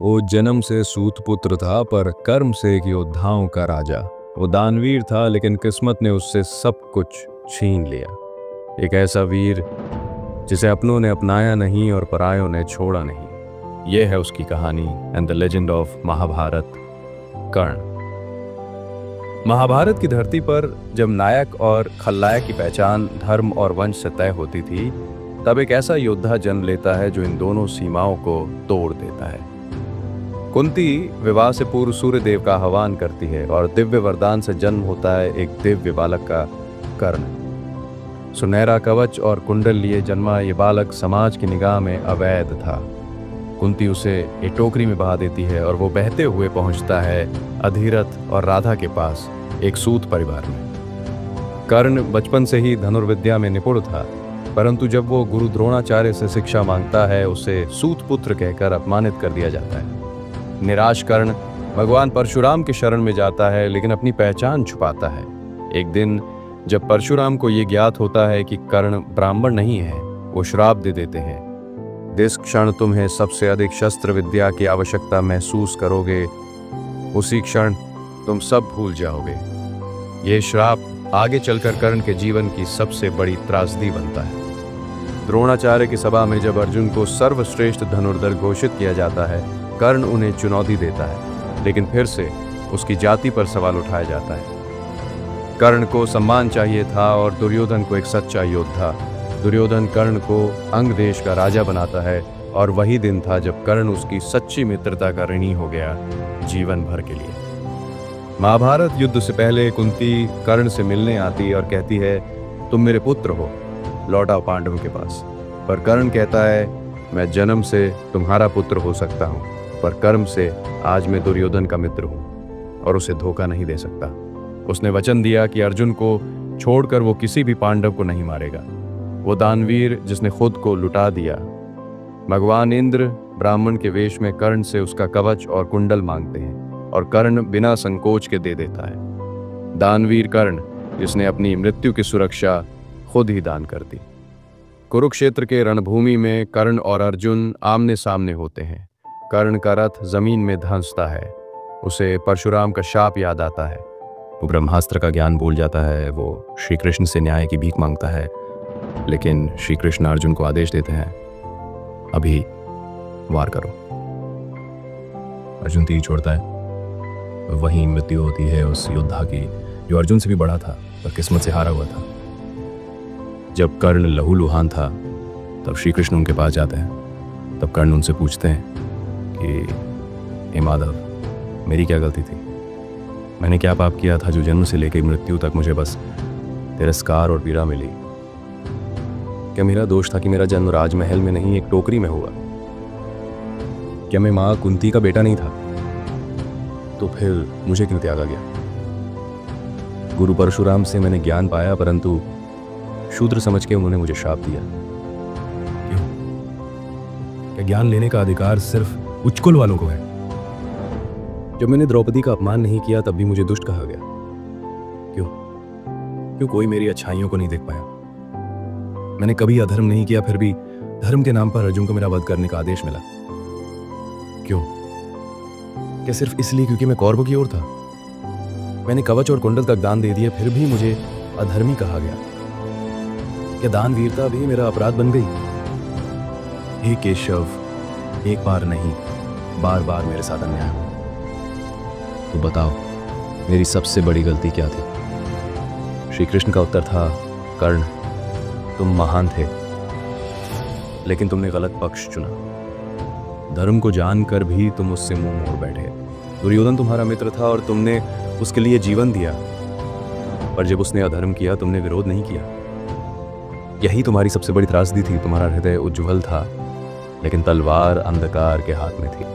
वो जन्म से सूत पुत्र था पर कर्म से एक योद्धाओं का राजा। वो दानवीर था लेकिन किस्मत ने उससे सब कुछ छीन लिया। एक ऐसा वीर जिसे अपनों ने अपनाया नहीं और परायों ने छोड़ा नहीं। यह है उसकी कहानी and the legend of Mahabharat, Karna. Mahabharat की धरती पर जब नायक और खलनायक की पहचान धर्म और वंश से तय होती थी, तब एक ऐसा योद्धा जन्म लेता है जो इन दोनों सीमाओं को तोड़ देता है। कुंती विवाह से पूर्व सूर्य देव का आह्वान करती है और दिव्य वरदान से जन्म होता है एक दिव्य बालक का, कर्ण। सुनहरा कवच और कुंडल लिए जन्मा ये बालक समाज की निगाह में अवैध था। कुंती उसे एक टोकरी में बहा देती है और वो बहते हुए पहुंचता है अधिरथ और राधा के पास एक सूत परिवार में। कर्ण बचपन से ही धनुर्विद्या में निपुण था, परंतु जब वो गुरु द्रोणाचार्य से शिक्षा मांगता है, उसे सूत पुत्र कहकर अपमानित कर दिया जाता है। निराश कर्ण भगवान परशुराम की शरण में जाता है, लेकिन अपनी पहचान छुपाता है। एक दिन जब परशुराम को ये ज्ञात होता है कि कर्ण ब्राह्मण नहीं है, वो श्राप दे देते हैं। जिस क्षण तुम्हें सबसे अधिक शस्त्र विद्या की आवश्यकता महसूस करोगे, उसी क्षण तुम सब भूल जाओगे। ये श्राप आगे चलकर कर्ण के जीवन की सबसे बड़ी त्रासदी बनता है। द्रोणाचार्य की सभा में जब अर्जुन को सर्वश्रेष्ठ धनुर्धर घोषित किया जाता है, कर्ण उन्हें चुनौती देता है, लेकिन फिर से उसकी जाति पर सवाल उठाया जाता है। कर्ण को सम्मान चाहिए था और दुर्योधन को एक सच्चा योद्धा। दुर्योधन कर्ण को अंग देश का राजा बनाता है और वही दिन था जब कर्ण उसकी सच्ची मित्रता का ऋणी हो गया, जीवन भर के लिए। महाभारत युद्ध से पहले कुंती कर्ण से मिलने आती और कहती है, तुम मेरे पुत्र हो, लौट आओ पांडवों के पास। पर कर्ण कहता है, मैं जन्म से तुम्हारा पुत्र हो सकता हूँ, पर कर्म से आज मैं दुर्योधन का मित्र हूं और उसे धोखा नहीं दे सकता। उसने वचन दिया कि अर्जुन को छोड़कर वो किसी भी पांडव को नहीं मारेगा। वो दानवीर जिसने खुद को लुटा दिया। भगवान इंद्र ब्राह्मण के वेश में कर्ण से उसका कवच और कुंडल मांगते हैं और कर्ण बिना संकोच के दे देता है। दानवीर कर्ण जिसने अपनी मृत्यु की सुरक्षा खुद ही दान कर दी। कुरुक्षेत्र के रणभूमि में कर्ण और अर्जुन आमने सामने होते हैं। कर्ण का रथ जमीन में धंसता है। उसे परशुराम का शाप याद आता है। वो ब्रह्मास्त्र का ज्ञान भूल जाता है। वो श्री कृष्ण से न्याय की भीख मांगता है, लेकिन श्री कृष्ण अर्जुन को आदेश देते हैं, अभी वार करो। अर्जुन तीर छोड़ता है। वहीं मृत्यु होती है उस योद्धा की जो अर्जुन से भी बड़ा था पर किस्मत से हारा हुआ था। जब कर्ण लहूलुहान था, तब श्री कृष्ण उनके पास जाते हैं। तब कर्ण उनसे पूछते हैं कि हे माधव, मेरी क्या गलती थी? मैंने क्या पाप किया था जो जन्म से लेकर मृत्यु तक मुझे बस तिरस्कार और पीड़ा मिली? क्या मेरा दोष था कि मेरा जन्म राजमहल में नहीं एक टोकरी में हुआ? क्या मैं माँ कुंती का बेटा नहीं था? तो फिर मुझे क्यों त्यागा गया? गुरु परशुराम से मैंने ज्ञान पाया, परंतु शूद्र समझ के उन्होंने मुझे श्राप दिया। क्यों? क्या ज्ञान लेने का अधिकार सिर्फ उच्च कुल वालों को है? जब मैंने द्रौपदी का अपमान नहीं किया, तब भी मुझे दुष्ट कहा गया। क्यों कोई मेरी अच्छाइयों को नहीं देख पाया? मैंने कभी अधर्म नहीं किया, फिर भी धर्म के नाम पर अर्जुन को मेरा वध करने का आदेश मिला। क्यों? क्या सिर्फ इसलिए क्योंकि मैं कौरवों की ओर था? मैंने कवच और कुंडल तक दान दे दिए, फिर भी मुझे अधर्मी कहा गया। क्या दान वीरता भी मेरा अपराध बन गई? हे केशव, एक बार नहीं, बार बार मेरे साथ अन्याय हुआ। तो बताओ, मेरी सबसे बड़ी गलती क्या थी? श्री कृष्ण का उत्तर था, कर्ण, तुम महान थे, लेकिन तुमने गलत पक्ष चुना। धर्म को जानकर भी तुम उससे मुंह मोड़ बैठे। दुर्योधन तुम्हारा मित्र था और तुमने उसके लिए जीवन दिया, पर जब उसने अधर्म किया, तुमने विरोध नहीं किया। यही तुम्हारी सबसे बड़ी त्रासदी थी। तुम्हारा हृदय उज्ज्वल था, लेकिन तलवार अंधकार के हाथ में थी।